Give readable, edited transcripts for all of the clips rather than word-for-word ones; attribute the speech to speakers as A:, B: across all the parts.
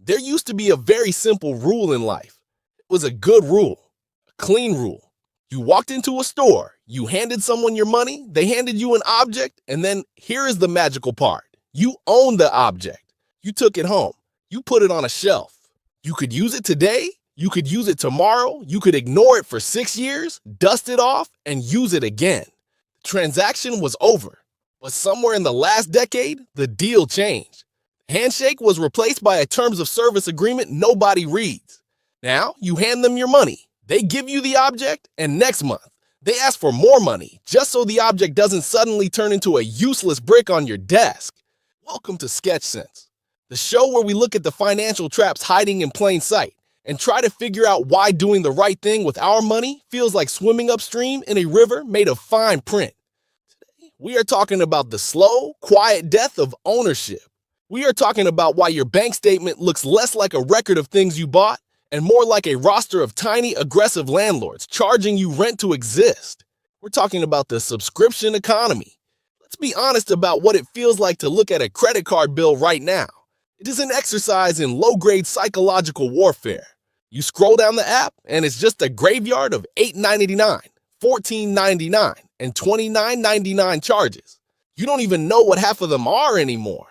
A: There used to be a very simple rule in life. It was a good rule, a clean rule. You walked into a store, you handed someone your money, they handed you an object, and then here is the magical part. You own the object. You took it home. You put it on a shelf. You could use it today, you could use it tomorrow, you could ignore it for 6 years, dust it off, and use it again. The transaction was over. But somewhere in the last decade, the deal changed. Handshake was replaced by a terms of service agreement nobody reads. Now, you hand them your money. They give you the object, and next month, they ask for more money just so the object doesn't suddenly turn into a useless brick on your desk. Welcome to SketchCents, the show where we look at the financial traps hiding in plain sight and try to figure out why doing the right thing with our money feels like swimming upstream in a river made of fine print. Today, we are talking about the slow, quiet death of ownership. We are talking about why your bank statement looks less like a record of things you bought and more like a roster of tiny, aggressive landlords charging you rent to exist. We're talking about the subscription economy. Let's be honest about what it feels like to look at a credit card bill right now. It is an exercise in low-grade psychological warfare. You scroll down the app, and it's just a graveyard of $8.99, $14.99, and $29.99 charges. You don't even know what half of them are anymore.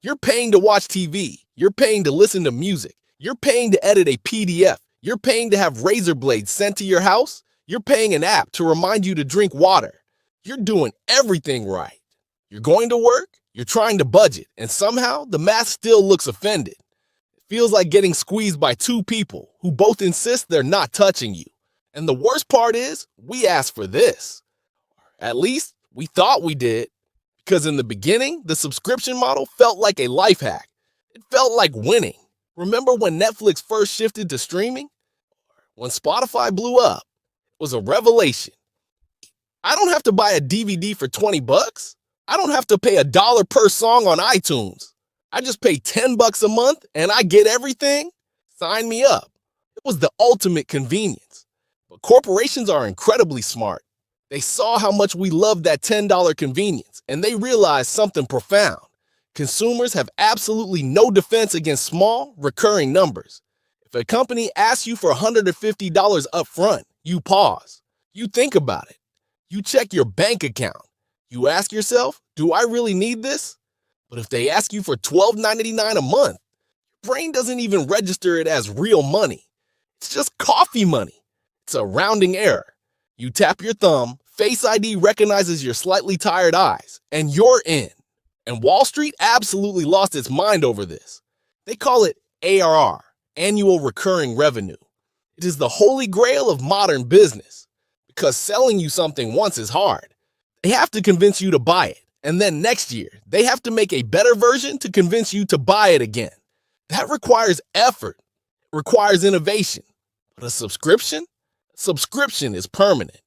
A: You're paying to watch TV. You're paying to listen to music. You're paying to edit a PDF. You're paying to have razor blades sent to your house. You're paying an app to remind you to drink water. You're doing everything right. You're going to work, you're trying to budget, and somehow the math still looks offended. It feels like getting squeezed by two people who both insist they're not touching you. And the worst part is, we asked for this. At least, we thought we did. Because in the beginning, the subscription model felt like a life hack. It felt like winning. Remember when Netflix first shifted to streaming? When Spotify blew up, it was a revelation. I don't have to buy a DVD for $20. I don't have to pay $1 per song on iTunes. I just pay $10 a month and I get everything? Sign me up. It was the ultimate convenience. But corporations are incredibly smart. They saw how much we loved that $10 convenience, and they realized something profound. Consumers have absolutely no defense against small, recurring numbers. If a company asks you for $150 up front, you pause. You think about it. You check your bank account. You ask yourself, do I really need this? But if they ask you for $12.99 a month, your brain doesn't even register it as real money. It's just coffee money. It's a rounding error. You tap your thumb, Face ID recognizes your slightly tired eyes, and you're in. And Wall Street absolutely lost its mind over this. They call it ARR, annual recurring revenue. It is the holy grail of modern business. Because selling you something once is hard. They have to convince you to buy it, and then next year, they have to make a better version to convince you to buy it again. That requires effort. It requires innovation. But a subscription? A subscription is permanent.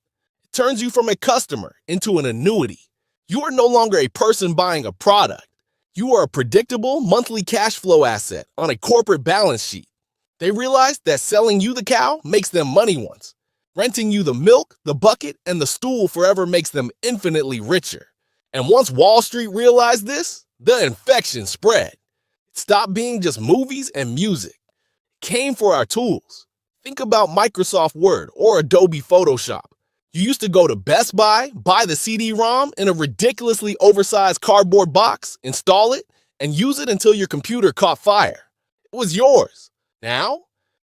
A: It turns you from a customer into an annuity. You are no longer a person buying a product. You are a predictable monthly cash flow asset on a corporate balance sheet. They realized that selling you the cow makes them money once. Renting you the milk, the bucket, and the stool forever makes them infinitely richer. And once Wall Street realized this, the infection spread. It stopped being just movies and music. It came for our tools. Think about Microsoft Word or Adobe Photoshop. You used to go to Best Buy, buy the CD-ROM in a ridiculously oversized cardboard box, install it, and use it until your computer caught fire. It was yours. Now,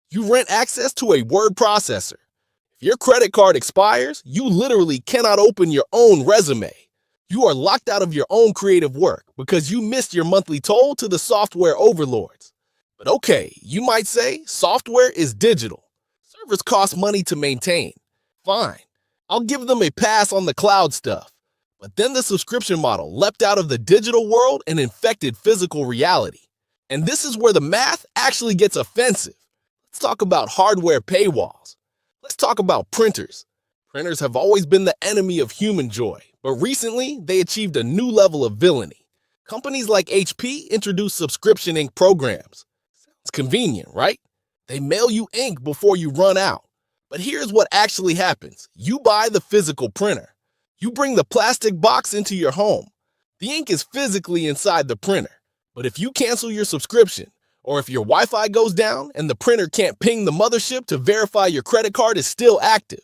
A: you rent access to a word processor. If your credit card expires, you literally cannot open your own resume. You are locked out of your own creative work because you missed your monthly toll to the software overlords. But okay, you might say software is digital. Servers cost money to maintain. Fine. I'll give them a pass on the cloud stuff. But then the subscription model leapt out of the digital world and infected physical reality. And this is where the math actually gets offensive. Let's talk about hardware paywalls. Let's talk about printers. Printers have always been the enemy of human joy, but recently they achieved a new level of villainy. Companies like HP introduced subscription ink programs. Sounds convenient, right? They mail you ink before you run out. But here's what actually happens. You buy the physical printer. You bring the plastic box into your home. The ink is physically inside the printer. But if you cancel your subscription, Or if your Wi-Fi goes down and the printer can't ping the mothership to verify your credit card is still active,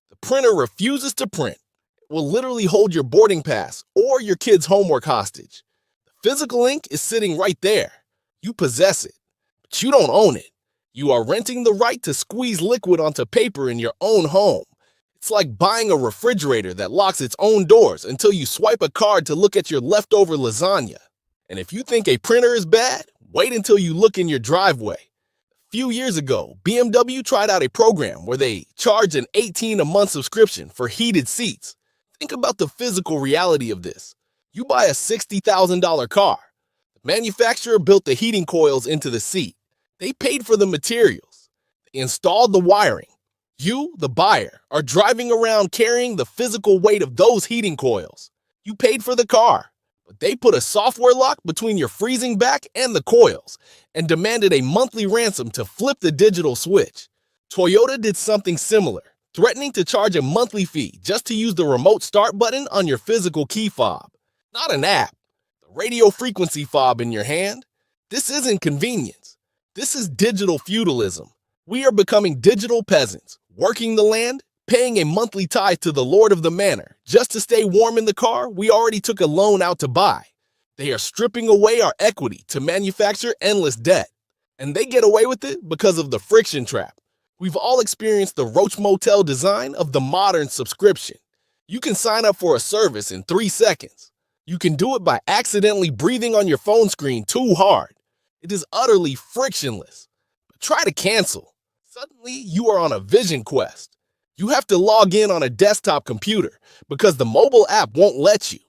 A: the printer refuses to print. It will literally hold your boarding pass or your kid's homework hostage. The physical ink is sitting right there. You possess it, but you don't own it. You are renting the right to squeeze liquid onto paper in your own home. It's like buying a refrigerator that locks its own doors until you swipe a card to look at your leftover lasagna. And if you think a printer is bad, wait until you look in your driveway. A few years ago, BMW tried out a program where they charged an $18 a month subscription for heated seats. Think about the physical reality of this. You buy a $60,000 car. The manufacturer built the heating coils into the seat. They paid for the materials. They installed the wiring. You, the buyer, are driving around carrying the physical weight of those heating coils. You paid for the car, but they put a software lock between your freezing back and the coils and demanded a monthly ransom to flip the digital switch. Toyota did something similar, threatening to charge a monthly fee just to use the remote start button on your physical key fob. Not an app, the radio frequency fob in your hand. This isn't convenience. This is digital feudalism. We are becoming digital peasants, working the land, paying a monthly tithe to the lord of the manor just to stay warm in the car we already took a loan out to buy. They are stripping away our equity to manufacture endless debt. And they get away with it because of the friction trap. We've all experienced the Roach Motel design of the modern subscription. You can sign up for a service in 3 seconds. You can do it by accidentally breathing on your phone screen too hard. It is utterly frictionless. But try to cancel. Suddenly, you are on a vision quest. You have to log in on a desktop computer because the mobile app won't let you.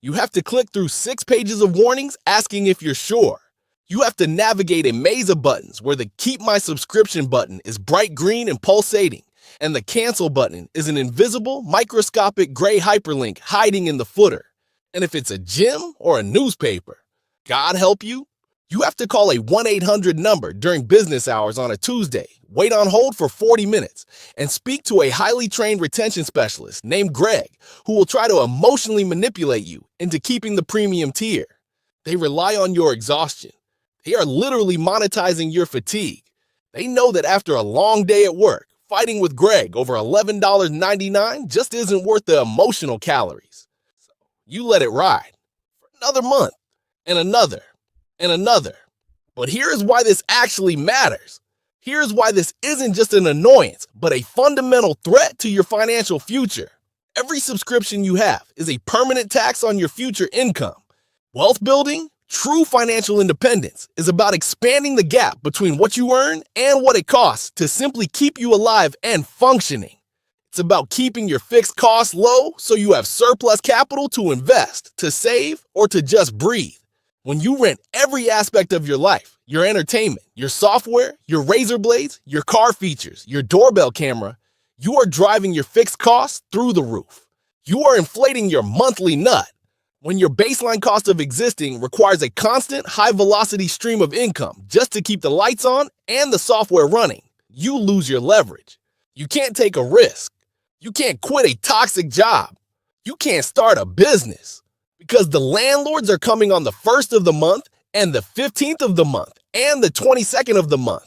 A: You have to click through 6 pages of warnings asking if you're sure. You have to navigate a maze of buttons where the Keep My Subscription button is bright green and pulsating, and the Cancel button is an invisible, microscopic gray hyperlink hiding in the footer. And if it's a gym or a newspaper, God help you, you have to call a 1-800 number during business hours on a Tuesday, wait on hold for 40 minutes, and speak to a highly trained retention specialist named Greg, who will try to emotionally manipulate you into keeping the premium tier. They rely on your exhaustion. They are literally monetizing your fatigue. They know that after a long day at work, fighting with Greg over $11.99 just isn't worth the emotional calories. So you let it ride for another month, and another, and another. But here's why this actually matters. Here's why this isn't just an annoyance, but a fundamental threat to your financial future. Every subscription you have is a permanent tax on your future income. Wealth building, true financial independence, is about expanding the gap between what you earn and what it costs to simply keep you alive and functioning. It's about keeping your fixed costs low so you have surplus capital to invest, to save, or to just breathe. When you rent every aspect of your life, your entertainment, your software, your razor blades, your car features, your doorbell camera, you are driving your fixed costs through the roof. You are inflating your monthly nut. When your baseline cost of existing requires a constant, high-velocity stream of income just to keep the lights on and the software running, you lose your leverage. You can't take a risk. You can't quit a toxic job. You can't start a business. Because the landlords are coming on the 1st of the month and the 15th of the month and the 22nd of the month.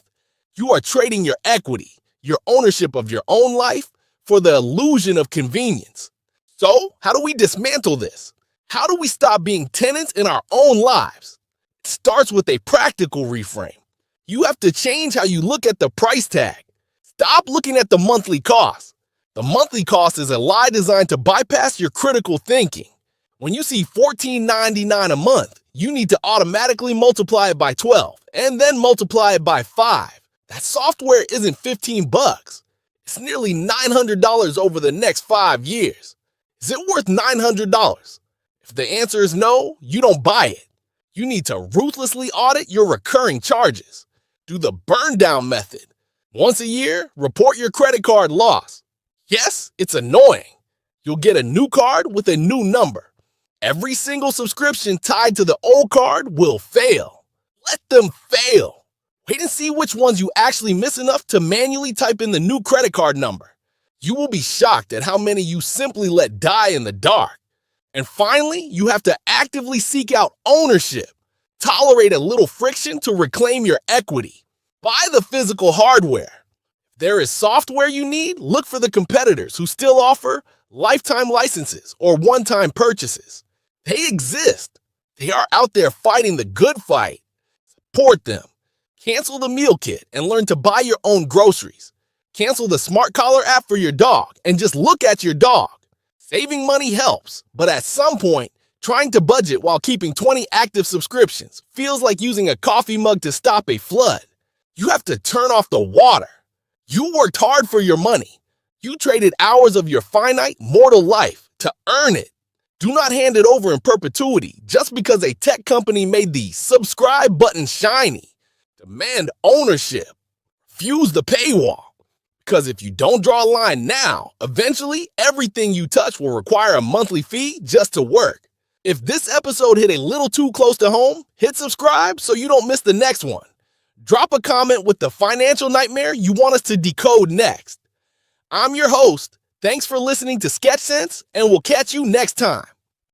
A: You are trading your equity, your ownership of your own life, for the illusion of convenience. So, how do we dismantle this? How do we stop being tenants in our own lives? It starts with a practical reframe. You have to change how you look at the price tag. Stop looking at the monthly cost. The monthly cost is a lie designed to bypass your critical thinking. When you see $14.99 a month, you need to automatically multiply it by 12 and then multiply it by 5. That software isn't $15. It's nearly $900 over the next 5 years. Is it worth $900? If the answer is no, you don't buy it. You need to ruthlessly audit your recurring charges. Do the burn down method. Once a year, report your credit card loss. Yes, it's annoying. You'll get a new card with a new number. Every single subscription tied to the old card will fail. Let them fail. Wait and see which ones you actually miss enough to manually type in the new credit card number. You will be shocked at how many you simply let die in the dark. And finally, you have to actively seek out ownership. Tolerate a little friction to reclaim your equity. Buy the physical hardware. If there is software you need, look for the competitors who still offer lifetime licenses or one-time purchases. They exist. They are out there fighting the good fight. Support them. Cancel the meal kit and learn to buy your own groceries. Cancel the Smart Collar app for your dog and just look at your dog. Saving money helps, but at some point, trying to budget while keeping 20 active subscriptions feels like using a coffee mug to stop a flood. You have to turn off the water. You worked hard for your money. You traded hours of your finite, mortal life to earn it. Do not hand it over in perpetuity just because a tech company made the subscribe button shiny. Demand ownership. Fuse the paywall. Because if you don't draw a line now, eventually everything you touch will require a monthly fee just to work. If this episode hit a little too close to home, hit subscribe so you don't miss the next one. Drop a comment with the financial nightmare you want us to decode next. I'm your host. Thanks for listening to SketchCents, and we'll catch you next time.